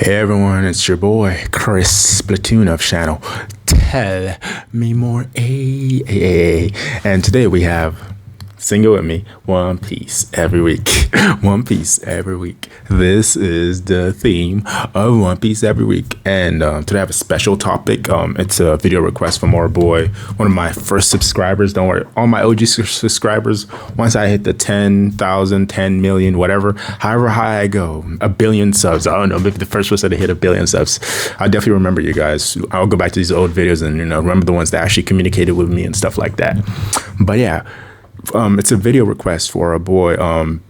Hey everyone, it's your boy Chris Splatoon of channel Tell Me More. And today we have, sing it with me, One Piece every week. One Piece every week. This is the theme of One Piece every week. And today I have a special topic. It's a video request from our boy, one of my first subscribers. Don't worry, all my OG subscribers, once I hit the 10,000, 10 million, whatever, however high I go, a billion subs. I don't know, maybe the first person to hit a billion subs. I definitely remember you guys. I'll go back to these old videos and, remember the ones that actually communicated with me and stuff like that. But yeah. It's a video request for a boy,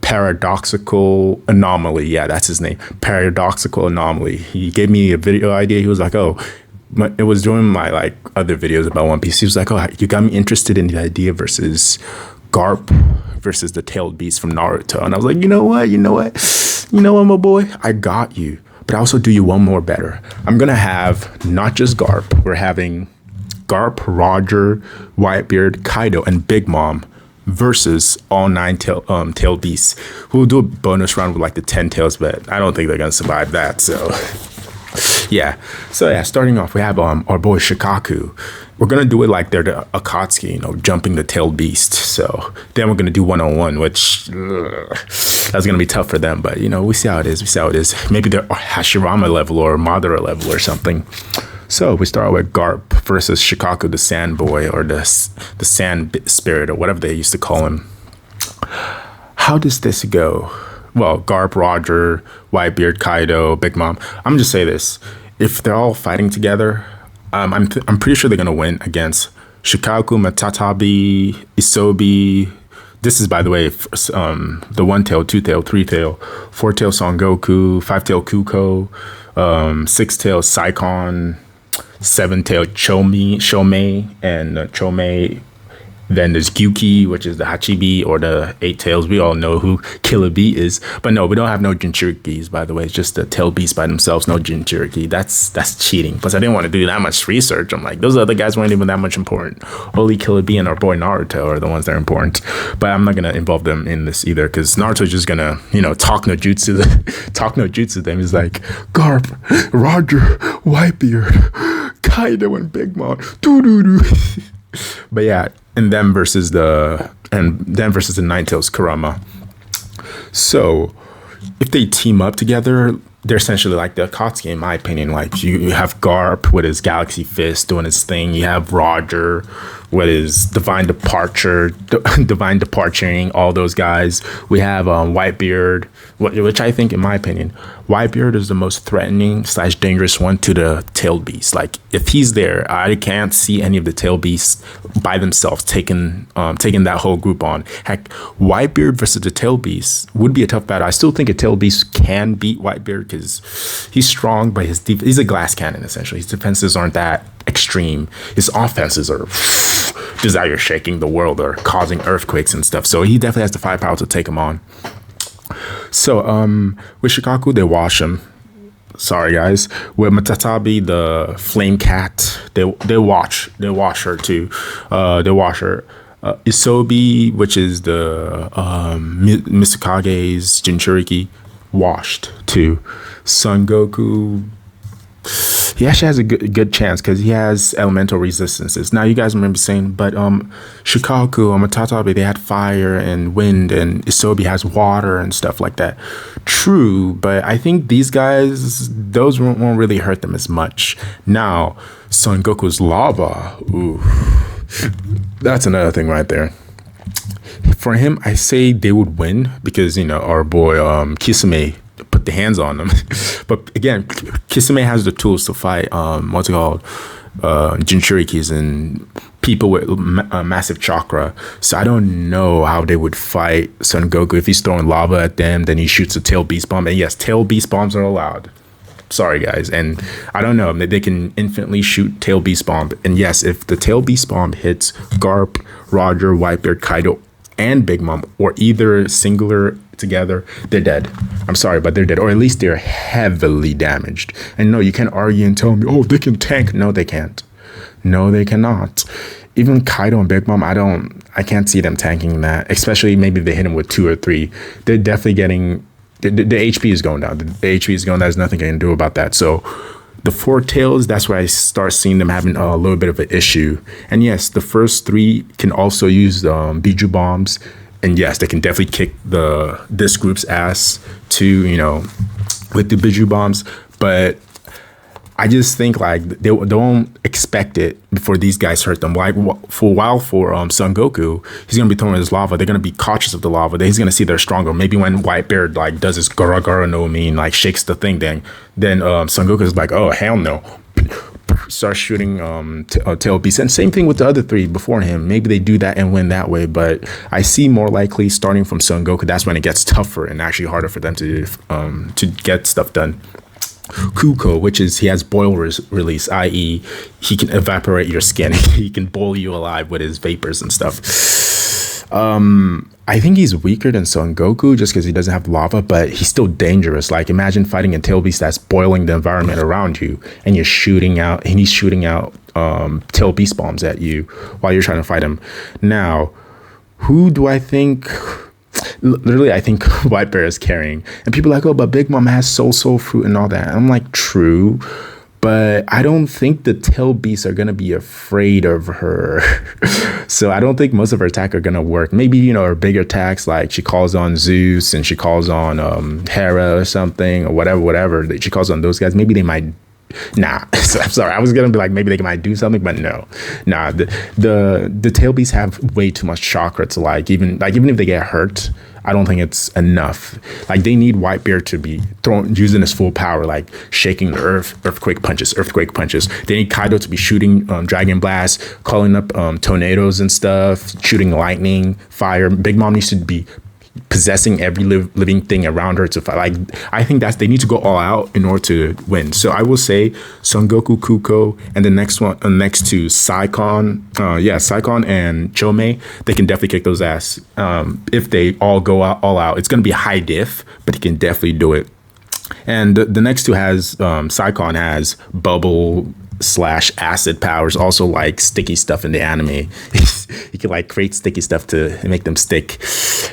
Paradoxical Anomaly. Yeah, that's his name. Paradoxical Anomaly. He gave me a video idea. He was like, oh, it was during my other videos about One Piece. He was like, oh, you got me interested in the idea versus Garp versus the tailed beast from Naruto. And I was like, you know what, my boy, I got you. But I also do you one more better. I'm going to have not just Garp. We're having Garp, Roger, Whitebeard, Kaido, and Big Mom versus all 9 tailed beasts. We'll do a bonus round with the 10 tails, but I don't think they're gonna survive that. So yeah. Starting off, we have our boy Shikaku. We're gonna do it like they're the Akatsuki, jumping the tailed beast. So then we're gonna do 1-on-1, which that's gonna be tough for them. But we see how it is. Maybe they're Hashirama level or Madara level or something. So we start with Garp versus Shikaku, the Sand Boy, or the Sand Spirit, or whatever they used to call him. How does this go? Well, Garp, Roger, Whitebeard, Kaido, Big Mom. I'm just say this: if they're all fighting together, I'm pretty sure they're gonna win against Shikaku, Matatabi, Isobi. This is, by the way, the 1-tail, 2-tail, 3-tail, 4-tail Son Goku, 5-tail Kuko, 6-tail Saikon, 7-tail Chomei, and Chomei. Then there's Gyuki, which is the Hachibi, or the 8 tails. We all know who Killer Bee is. But no, we don't have no Jinchurikis, by the way. It's just the tail beasts by themselves, no Jinchuriki. That's cheating. Plus, I didn't want to do that much research. I'm like, those other guys weren't even that much important. Only Killer Bee and our boy Naruto are the ones that are important. But I'm not going to involve them in this either, because Naruto's just going to, talk no jutsu them. He's like, Garp, Roger, Whitebeard, Kaido, and Big Mom. Doo-doo-doo. But yeah, and them versus the 9 tails Kurama. So if they team up together, they're essentially like the Akatsuki, in my opinion. Like you have Garp with his Galaxy Fist doing his thing. You have Roger with his Divine Departuring, all those guys. We have Whitebeard, which I think, in my opinion, Whitebeard is the most threatening / dangerous one to the tailed beast. Like if he's there, I can't see any of the tailed beasts by themselves taking that whole group on. Heck, Whitebeard versus the tailed beast would be a tough battle. I still think a tailed beast can beat Whitebeard because he's strong, but he's a glass cannon essentially. His defenses aren't that extreme. His offenses are just out here shaking the world or causing earthquakes and stuff. So he definitely has the firepower to take him on. So with Shikaku, they wash him. Sorry guys. With Matatabi, the flame cat, they wash her too. They wash her. Isobi, which is the Misukage's Jinchuriki, washed too. Son Goku, he actually has a good chance because he has elemental resistances. Now, you guys remember saying, but Shikaku and Matatabi, they had fire and wind, and Isobi has water and stuff like that. True, but I think these guys, those won't really hurt them as much. Now, Son Goku's lava, ooh, that's another thing right there. For him, I say they would win because, our boy Kisame put the hands on them. But again, Kisame has the tools to fight Jinchurikis and people with massive chakra. So I don't know how they would fight Son Goku. If he's throwing lava at them, then he shoots a tail beast bomb. And yes, tail beast bombs are allowed. Sorry guys. And I don't know, they can infinitely shoot tail beast bomb. And yes, if the tail beast bomb hits Garp, Roger, Whitebeard, Kaido, and Big Mom, or either singular together, they're dead. I'm sorry, but they're dead, or at least they're heavily damaged. And no, you can't argue and tell me, oh, they can tank. No, they can't. No, they cannot. Even Kaido and Big Mom, I can't see them tanking that, especially maybe if they hit him with 2 or 3. They're definitely getting the HP is going down. The HP is going down. There's nothing I can do about that. So the four tails, that's where I start seeing them having a little bit of an issue. And yes, the first three can also use Biju bombs. And yes, they can definitely kick this group's ass too, with the Biju bombs. But I just think like they won't expect it before these guys hurt them. Like for a while for Son Goku, he's gonna be throwing his lava. They're gonna be cautious of the lava. Then he's gonna see they're stronger. Maybe when White Bear like does his Gara Gara no Mi, like shakes the thing, then Son Goku is like, oh hell no, starts shooting tail beast. And same thing with the other three before him. Maybe they do that and win that way. But I see more likely starting from Son Goku. That's when it gets tougher and actually harder for them to get stuff done. Kuko, which is he has boil release, i.e. he can evaporate your skin. He can boil you alive with his vapors and stuff. I think he's weaker than Son Goku just because he doesn't have lava, but he's still dangerous. Like imagine fighting a tail beast that's boiling the environment around you, and he's shooting out tail beast bombs at you while you're trying to fight him. Now, who do I think? Literally, I think White Bear is carrying. And people are like, oh, but Big Mom has soul fruit and all that. And I'm like, true. But I don't think the tail beasts are going to be afraid of her. So I don't think most of her attack are going to work. Maybe, her bigger attacks, like she calls on Zeus and she calls on Hera or something or whatever. She calls on those guys. Maybe they might. Nah, so I'm sorry. I was gonna be like maybe they might do something, but no. Nah, the tail beasts have way too much chakra to even if they get hurt, I don't think it's enough. Like they need White Bear to be using his full power, like shaking the earthquake punches. They need Kaido to be shooting dragon blasts, calling up tornadoes and stuff, shooting lightning, fire. Big Mom needs to be possessing every living thing around her to fight. Like I think they need to go all out in order to win. So I will say Son Goku, Kuko, and the next to Saikon, Saikon and Chome, they can definitely kick those ass. If they all go all out, it's gonna be high diff, but he can definitely do it. And the next two has Saikon has bubble / acid powers, also like sticky stuff in the anime. He can like create sticky stuff to make them stick.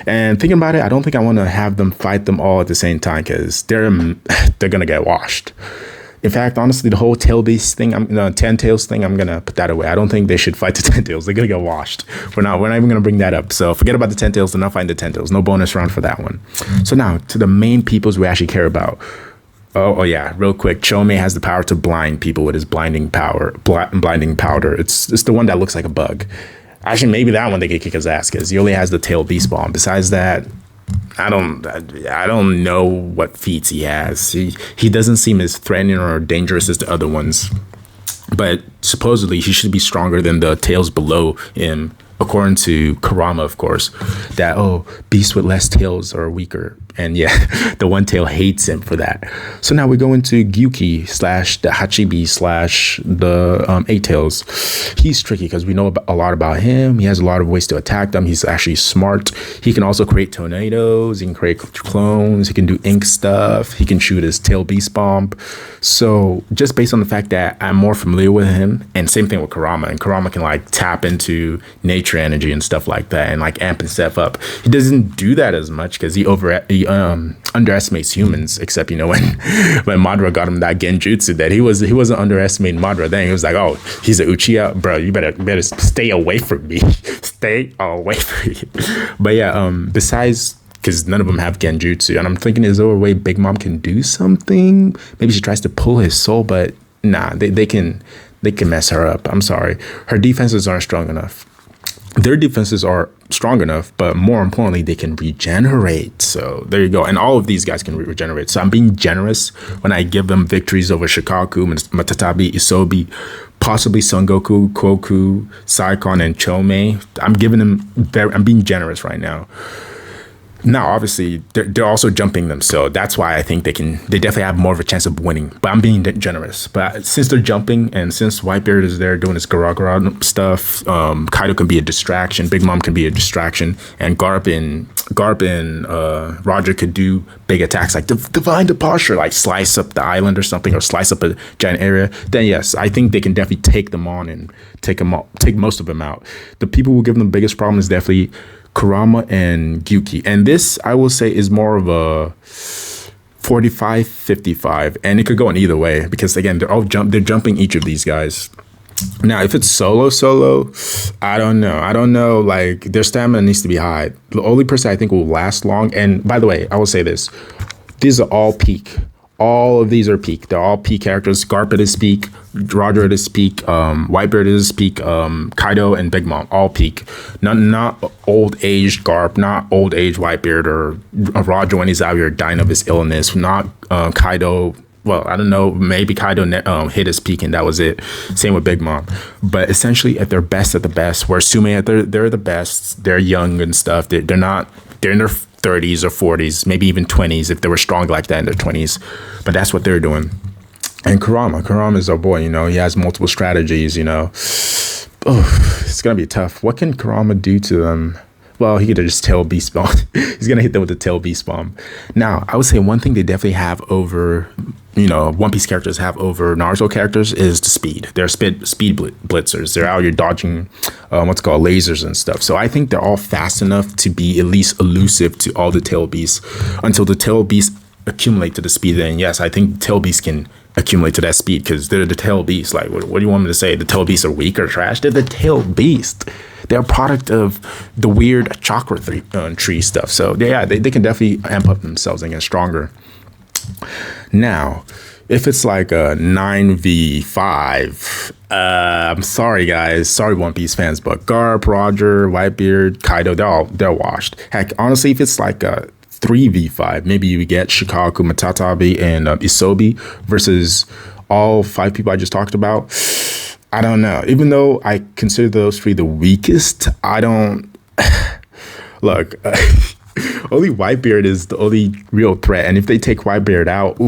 And thinking about it, I don't think I want to have them fight them all at the same time because they're gonna get washed. In fact, honestly, the whole tail beast thing, 10 tails thing, I'm gonna put that away. I don't think they should fight the 10 tails. They're gonna get washed. We're not even gonna bring that up. So forget about the 10 tails. They're not fighting the 10 tails. No bonus round for that one. So now to the main peoples we actually care about. Oh yeah, real quick. Chome has the power to blind people with his blinding powder. It's the one that looks like a bug. Actually, maybe that one they could kick his ass because he only has the tail beast bomb. Besides that, I don't know what feats he has. He doesn't seem as threatening or dangerous as the other ones. But supposedly he should be stronger than the tails below him, according to Kurama, of course. That beasts with less tails are weaker. And yeah, the one tail hates him for that. So now we go into Gyuki / the Hachibi / the 8 tails. He's tricky because we know a lot about him. He has a lot of ways to attack them. He's actually smart. He can also create tornadoes. He can create clones. He can do ink stuff. He can shoot his tail beast bomb. So just based on the fact that I'm more familiar with him, and same thing with Kurama, and Kurama can like tap into nature energy and stuff like that and like amp himself up. He doesn't do that as much because he underestimates humans, except when Madara got him that genjutsu, that he wasn't underestimating Madara then. He was like, oh, he's an Uchiha, bro, you better stay away from me. Stay away from me. But yeah, besides, because none of them have genjutsu, and I'm thinking, is there a way Big Mom can do something? Maybe she tries to pull his soul, but nah, they can mess her up. I'm sorry, her defenses aren't strong enough. Their defenses are strong enough, but more importantly, they can regenerate. So there you go. And all of these guys can regenerate. So I'm being generous when I give them victories over Shikaku, Matatabi, Isobi, possibly Son Goku, Kwoku, Saikon, and Chome. I'm being generous right now. Now, obviously, they're also jumping them, so that's why I think they definitely have more of a chance of winning. But I'm being generous. But since they're jumping, and since Whitebeard is there doing his Gara stuff, Kaido can be a distraction, Big Mom can be a distraction, and Garp and Roger could do big attacks like Divine Departure, like slice up the island or something, or slice up a giant area. Then yes, I think they can definitely take them on and take most of them out. The people who give them the biggest problem is definitely Kurama and Gyuki. And this, I will say, is more of a 45-55, and it could go in either way because again, they're jumping each of these guys. Now, if it's solo, I don't know. Like, their stamina needs to be high. The only person I think will last long, and by the way, I will say this: these are all peak. All of these are peak. They're all peak characters. Garp at his peak, Roger at his peak, Whitebeard at his peak, Kaido and Big Mom, all peak. Not old aged Garp, not old aged Whitebeard or Roger when he's out here dying of his illness. Not Kaido. Well, I don't know. Maybe Kaido hit his peak and that was it. Same with Big Mom. But essentially, at their best, where Sume they're the best. They're young and stuff. They're not. They're in their 30s or 40s, maybe even 20s if they were strong like that in their 20s. But that's what they're doing. And Kurama is our boy. He has multiple strategies. Oh, it's gonna be tough. What can Kurama do to them? Well, he could just tail beast bomb. He's gonna hit them with the tail beast bomb. Now, I would say one thing they definitely have over, One Piece characters have over Naruto characters is the speed. They're speed blitzers. They're out here dodging what's called lasers and stuff. So I think they're all fast enough to be at least elusive to all the tail beasts until the tail beasts accumulate to the speed. Then yes, I think tail beasts can accumulate to that speed because they're the tail beasts. Like, what do you want me to say? The tail beasts are weak or trash? They're the tail beast. They're a product of the weird chakra tree stuff. So yeah, they can definitely amp up themselves and get stronger. Now, if it's like a 9v5, I'm sorry guys, sorry One Piece fans, but Garp, Roger, Whitebeard, Kaido, they're washed. Heck, honestly, if it's like a 3v5, maybe you get Shikaku, Matatabi, and Isobi versus all 5 people I just talked about. I don't know. Even though I consider those 3 the weakest, I don't look. Only Whitebeard is the only real threat, and if they take Whitebeard out,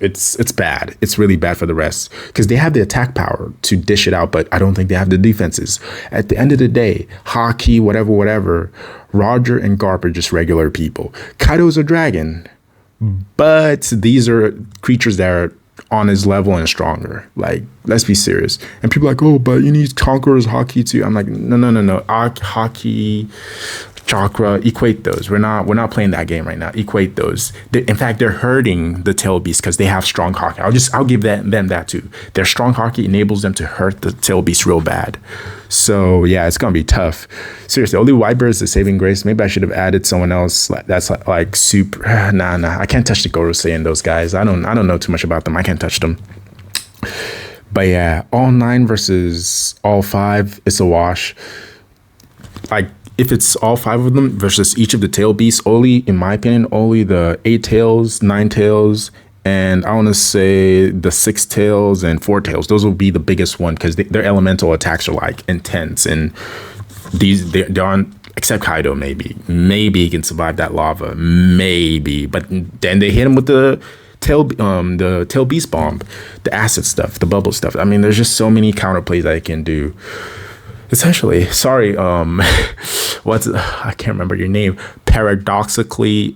it's bad. It's really bad for the rest because they have the attack power to dish it out, but I don't think they have the defenses. At the end of the day, Haki, whatever, Roger and Garp are just regular people. Kaido's a dragon, but these are creatures that are on his level and stronger. Like, let's be serious. And people are like, oh, but you need Conqueror's Haki too. I'm like, no. Haki, chakra, equate those. We're not playing that game right now. Equate those. In fact, they're hurting the tail beast because they have strong Haki. I'll give them that too. Their strong Haki enables them to hurt the tail beast real bad. So yeah, it's gonna be tough. Seriously, only Whitebeard is the saving grace. Maybe I should have added someone else that's like super. Nah. I can't touch the Gorosei and those guys. I don't know too much about them. I can't touch them. But yeah, all 9 versus all 5, it's a wash. Like, if it's all 5 of them versus each of the tail beasts, only, in my opinion, only the 8 tails, 9 tails, and I want to say the 6 tails and 4 tails. Those will be the biggest one because their elemental attacks are like intense, and they're on. Except Kaido, maybe he can survive that lava, maybe. But then they hit him with the tail beast bomb, the acid stuff, the bubble stuff. I mean, there's just so many counterplays that I can do. Essentially, sorry, I can't remember your name. Paradoxical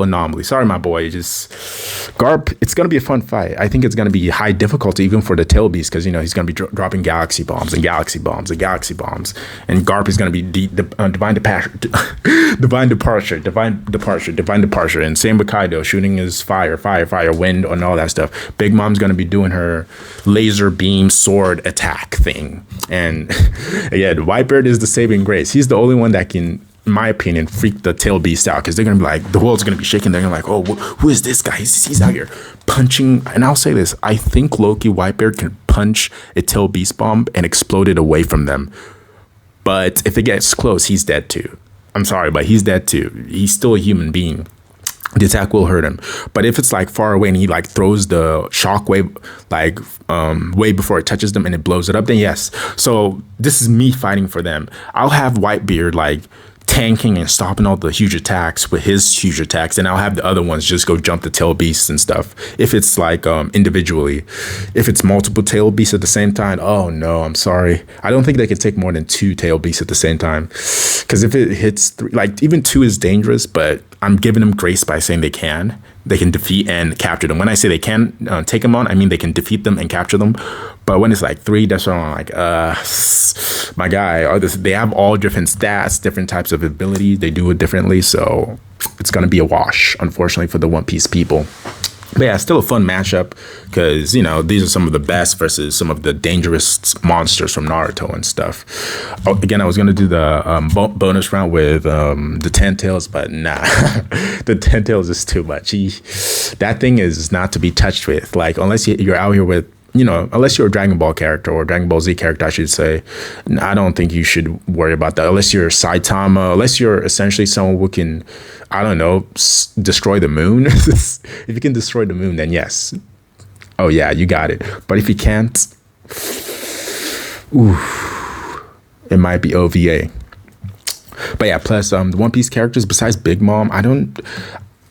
anomaly. Sorry, my boy. Just Garp. It's gonna be a fun fight. I think it's gonna be high difficulty even for the tail beast because he's gonna be dropping galaxy bombs, and Garp is gonna be divine departure, and same with Kaido, shooting his fire, wind, and all that stuff. Big Mom's gonna be doing her laser beam sword attack thing, and yeah, the Whitebeard is the saving grace. He's the only one that can, in my opinion, freak the tail beast out because they're gonna be like, the world's gonna be shaking. They're gonna be like, oh, who is this guy? He's out here punching. And I'll say this: I think Loki Whitebeard can punch a tail beast bomb and explode it away from them. But if it gets close, he's dead too. I'm sorry, but he's dead too. He's still a human being. The attack will hurt him. But if it's like far away and he like throws the shockwave like way before it touches them and it blows it up, then yes. So this is me fighting for them. I'll have Whitebeard like tanking and stopping all the huge attacks with his huge attacks, and I'll have the other ones just go jump the tail beasts and stuff. If it's like individually, if it's multiple tail beasts at the same time, oh no, I'm sorry. I don't think they could take more than 2 tail beasts at the same time, because if it hits 3, like even 2 is dangerous, but I'm giving them grace by saying they can defeat and capture them. When I say they can take them on, I mean they can defeat them and capture them. But when it's like three, that's when I'm like, my guy, they have all different stats, different types of abilities. They do it differently. So it's going to be a wash, unfortunately, for the One Piece people. But yeah, still a fun matchup because, you know, these are some of the best versus some of the dangerous monsters from Naruto and stuff. Oh, again, I was going to do the bonus round with the 10 tails, but nah, the 10 tails is too much. That thing is not to be touched with. Like, unless you're out here with, you know, unless you're a Dragon Ball character or Dragon Ball Z character, I should say, I don't think you should worry about that. Unless you're Saitama, unless you're essentially someone who can, I don't know, destroy the moon. If you can destroy the moon, then yes. Oh yeah, you got it. But if you can't, ooh, it might be OVA. But yeah, plus the One Piece characters besides Big Mom, I don't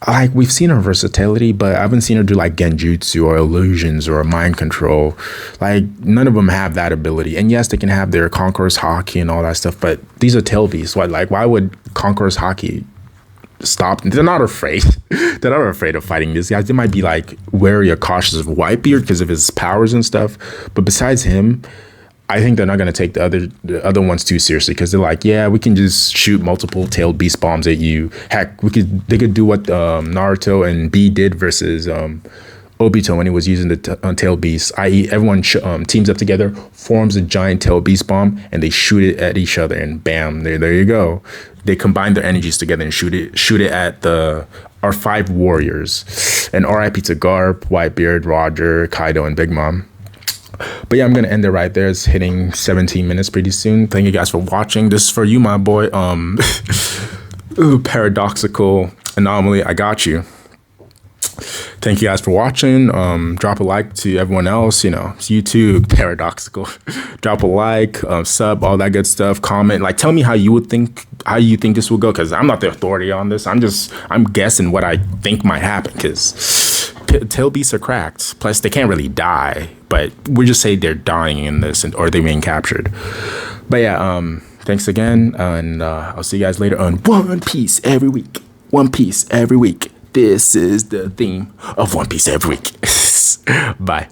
like, we've seen her versatility, but I haven't seen her do like genjutsu or illusions or mind control. Like, none of them have that ability. And yes, they can have their Conqueror's Haki and all that stuff, but these are tail beasts. Why would Conqueror's Haki stop? They're not afraid. They're not afraid of fighting these guys. They might be like wary or cautious of Whitebeard because of his powers and stuff. But besides him, I think they're not going to take the other ones too seriously because they're like, yeah, we can just shoot multiple tailed beast bombs at you. Heck, they could do what Naruto and B did versus Obito when he was using the tailed beast, i.e. everyone teams up together, forms a giant tailed beast bomb, and they shoot it at each other, and bam, there you go. They combine their energies together and shoot it at our 5 warriors. And RIP to Garp, Whitebeard, Roger, Kaido, and Big Mom. But yeah, I'm gonna end it right there. It's hitting 17 minutes pretty soon. Thank you guys for watching. This is for you, my boy. Paradoxical anomaly. I got you. Thank you guys for watching. Drop a like to everyone else. You know, it's YouTube paradoxical. Drop a like, sub, all that good stuff. Comment, like, tell me how you think this will go, because I'm not the authority on this. I'm guessing what I think might happen, because tail beasts are cracked. Plus, they can't really die, but we just say they're dying in this, or they're being captured. But yeah, thanks again, and I'll see you guys later on One Piece every week. One Piece every week. This is the theme of One Piece every week. Bye.